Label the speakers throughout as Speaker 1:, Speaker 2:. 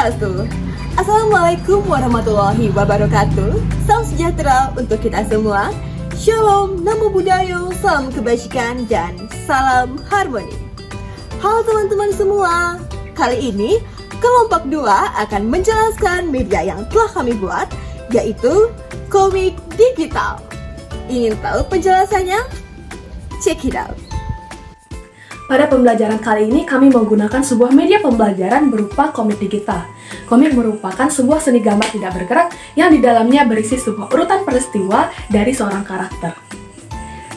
Speaker 1: wabarakatuh. Assalamualaikum warahmatullahi wabarakatuh. Salam sejahtera untuk kita semua. Shalom, namo buddhaya, salam kebajikan, dan salam harmoni. Halo teman-teman semua. Kali ini kelompok 2 akan menjelaskan media yang telah kami buat, yaitu komik digital. Ingin tahu penjelasannya? Check it out.
Speaker 2: Pada pembelajaran kali ini, kami menggunakan sebuah media pembelajaran berupa komik digital. Komik merupakan sebuah seni gambar tidak bergerak yang di dalamnya berisi sebuah urutan peristiwa dari seorang karakter.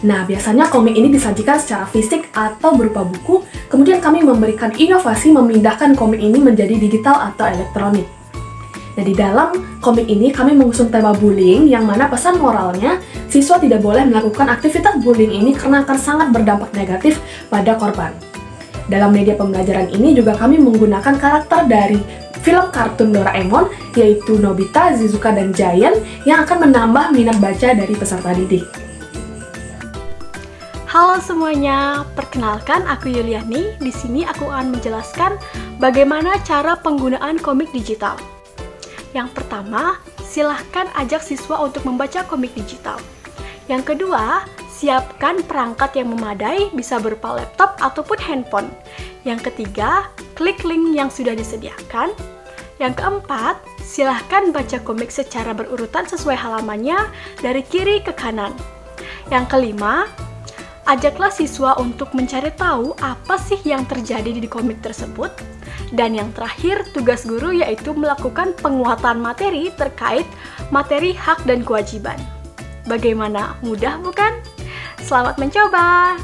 Speaker 2: Nah, biasanya komik ini disajikan secara fisik atau berupa buku, kemudian kami memberikan inovasi memindahkan komik ini menjadi digital atau elektronik. Nah, di dalam komik ini kami mengusung tema bullying, yang mana pesan moralnya, siswa tidak boleh melakukan aktivitas bullying ini karena akan sangat berdampak negatif pada korban. Dalam media pembelajaran ini juga kami menggunakan karakter dari film kartun Doraemon, yaitu Nobita, Shizuka, dan Giant, yang akan menambah minat baca dari peserta didik.
Speaker 3: Halo semuanya, perkenalkan aku Yuliani. Di sini aku akan menjelaskan bagaimana cara penggunaan komik digital. Yang pertama, silahkan ajak siswa untuk membaca komik digital. Yang kedua, siapkan perangkat yang memadai, bisa berupa laptop ataupun handphone. Yang ketiga, klik link yang sudah disediakan. Yang keempat, silahkan baca komik secara berurutan sesuai halamannya dari kiri ke kanan. Yang kelima, ajaklah siswa untuk mencari tahu apa sih yang terjadi di komik tersebut. Dan yang terakhir, tugas guru yaitu melakukan penguatan materi terkait materi hak dan kewajiban. Bagaimana? Mudah bukan? Selamat mencoba!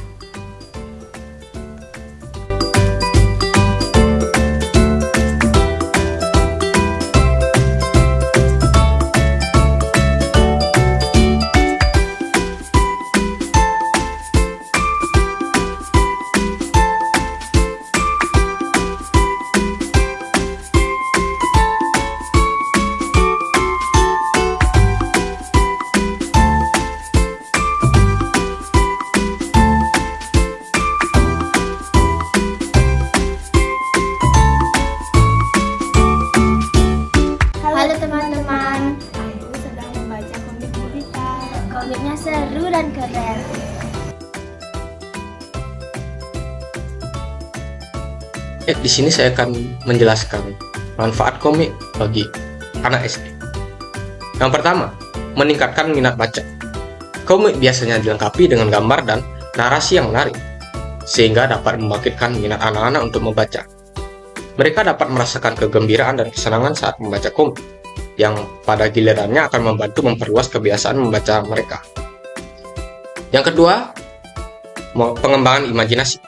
Speaker 4: Halo teman-teman, aku sedang membaca komik digital. Komiknya seru dan keren.
Speaker 5: Di sini saya akan menjelaskan manfaat komik bagi anak SD. Yang pertama, meningkatkan minat baca. Komik biasanya dilengkapi dengan gambar dan narasi yang menarik, sehingga dapat membangkitkan minat anak-anak untuk membaca. Mereka dapat merasakan kegembiraan dan kesenangan saat membaca komik, yang pada gilirannya akan membantu memperluas kebiasaan membaca mereka. Yang kedua, pengembangan imajinasi.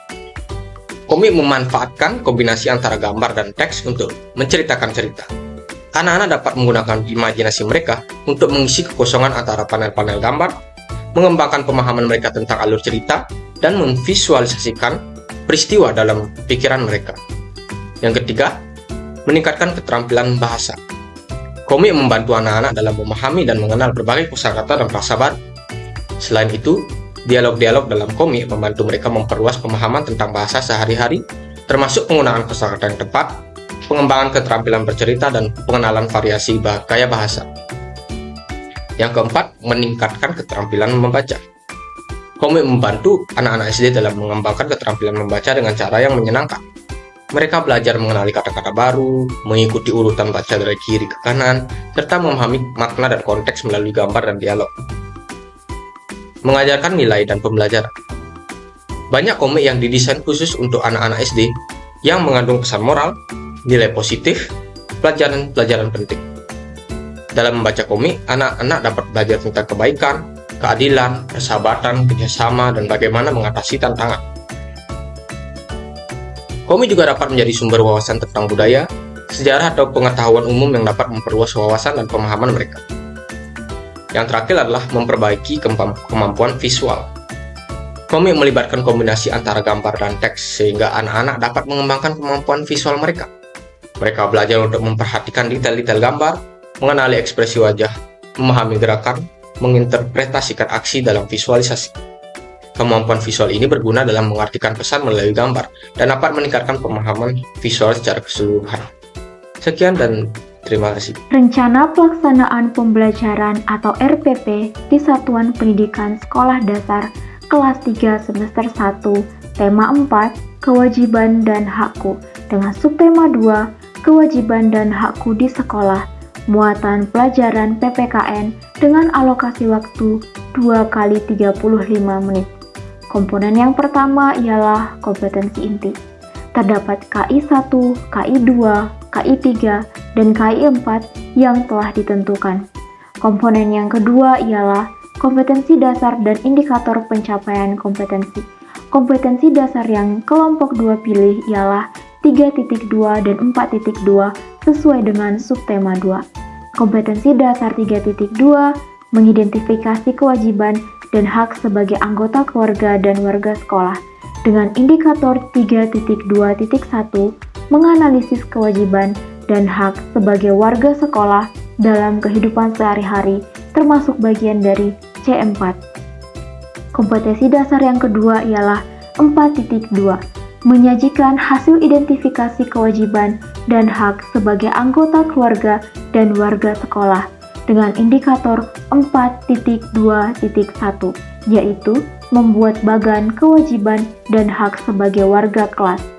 Speaker 5: Komik memanfaatkan kombinasi antara gambar dan teks untuk menceritakan cerita. Anak-anak dapat menggunakan imajinasi mereka untuk mengisi kekosongan antara panel-panel gambar, mengembangkan pemahaman mereka tentang alur cerita, dan memvisualisasikan peristiwa dalam pikiran mereka. Yang ketiga, meningkatkan keterampilan bahasa. Komik membantu anak-anak dalam memahami dan mengenal berbagai kosakata dan bahasa baru. Selain itu, dialog-dialog dalam komik membantu mereka memperluas pemahaman tentang bahasa sehari-hari, termasuk penggunaan kosakata yang tepat, pengembangan keterampilan bercerita, dan pengenalan variasi gaya bahasa. Yang keempat, meningkatkan keterampilan membaca. Komik membantu anak-anak SD dalam mengembangkan keterampilan membaca dengan cara yang menyenangkan. Mereka belajar mengenali kata-kata baru, mengikuti urutan baca dari kiri ke kanan, serta memahami makna dan konteks melalui gambar dan dialog. Mengajarkan nilai dan pembelajaran. Banyak komik yang didesain khusus untuk anak-anak SD yang mengandung pesan moral, nilai positif, pelajaran-pelajaran penting. Dalam membaca komik, anak-anak dapat belajar tentang kebaikan, keadilan, persahabatan, kerjasama, dan bagaimana mengatasi tantangan. Komik juga dapat menjadi sumber wawasan tentang budaya, sejarah, atau pengetahuan umum yang dapat memperluas wawasan dan pemahaman mereka. Yang terakhir adalah memperbaiki kemampuan visual. Komik melibatkan kombinasi antara gambar dan teks, sehingga anak-anak dapat mengembangkan kemampuan visual mereka. Mereka belajar untuk memperhatikan detail-detail gambar, mengenali ekspresi wajah, memahami gerakan, menginterpretasikan aksi dalam visualisasi. Kemampuan visual ini berguna dalam mengartikan pesan melalui gambar dan dapat meningkatkan pemahaman visual secara keseluruhan. Sekian dan terima kasih.
Speaker 6: Rencana Pelaksanaan Pembelajaran atau RPP di Satuan Pendidikan Sekolah Dasar kelas 3 semester 1, tema 4, Kewajiban dan Hakku, dengan subtema 2, Kewajiban dan Hakku di Sekolah, muatan pelajaran PPKN dengan alokasi waktu 2 kali 35 menit. Komponen yang pertama ialah kompetensi inti. Terdapat KI 1, KI 2, KI 3, dan KI 4 yang telah ditentukan. Komponen yang kedua ialah kompetensi dasar dan indikator pencapaian kompetensi. Kompetensi dasar yang kelompok 2 pilih ialah 3.2 dan 4.2 sesuai dengan subtema 2. Kompetensi dasar 3.2 mengidentifikasi kewajiban dan hak sebagai anggota keluarga dan warga sekolah. Dengan indikator 3.2.1 menganalisis kewajiban dan hak sebagai warga sekolah dalam kehidupan sehari-hari, termasuk bagian dari C4. Kompetensi dasar yang kedua ialah 4.2, menyajikan hasil identifikasi kewajiban dan hak sebagai anggota keluarga dan warga sekolah dengan indikator 4.2.1, yaitu membuat bagan kewajiban dan hak sebagai warga kelas.